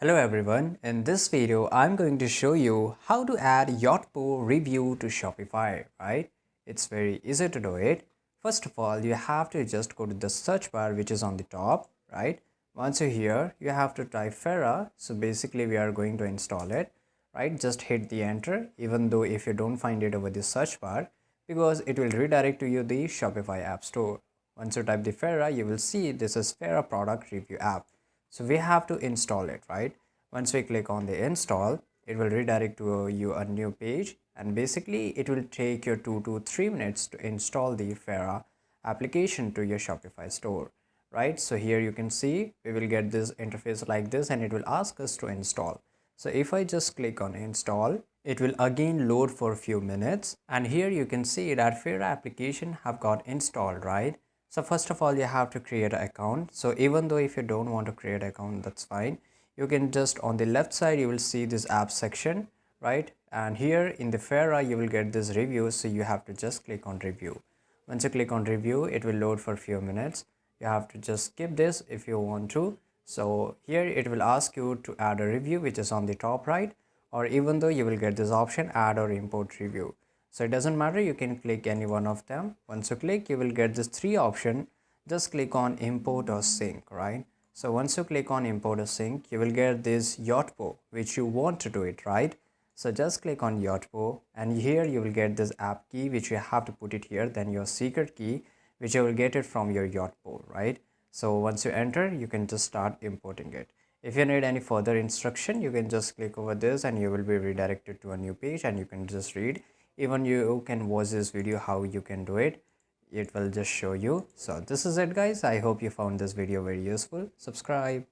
Hello everyone, in this video I'm going to show you how to add Yotpo review to Shopify, right? It's very easy to do it. First of all, you have to just go to the search bar which is on the top, right? Once you're here, you have to type Fera. So basically we are going to install it, right? Just hit the enter even though if you don't find it over the search bar because it will redirect to you the Shopify app store. Once you type the Fera, you will see this is Fera product review app. So we have to install it, right? Once we click on the install, it will redirect to you a new page, and basically it will take you 2 to 3 minutes to install the Fera application to your Shopify store, right? So here you can see we will get this interface like this and it will ask us to install. So if I just click on install, it will again load for a few minutes, and here you can see that Fera application have got installed, right? So first of all, you have to create an account. So even though if you don't want to create an account, that's fine. You can just on the left side, you will see this app section, right? And here in the Fera, you will get this review. So you have to just click on review. Once you click on review, it will load for a few minutes. You have to just skip this if you want to. So here it will ask you to add a review, which is on the top right, or even though you will get this option add or import review. So it doesn't matter, you can click any one of them. Once you click, you will get this three option. Just click on import or sync, right? So once you click on import or sync, you will get this Yotpo which you want to do it, right? So just click on Yotpo, and here you will get this app key which you have to put it here, then your secret key which you will get it from your Yotpo, right? So once you enter, you can just start importing it. If you need any further instruction, you can just click over this and you will be redirected to a new page and you can just read. Even you can watch this video how you can do it. It will just show you. So this is it guys. I hope you found this video very useful. Subscribe.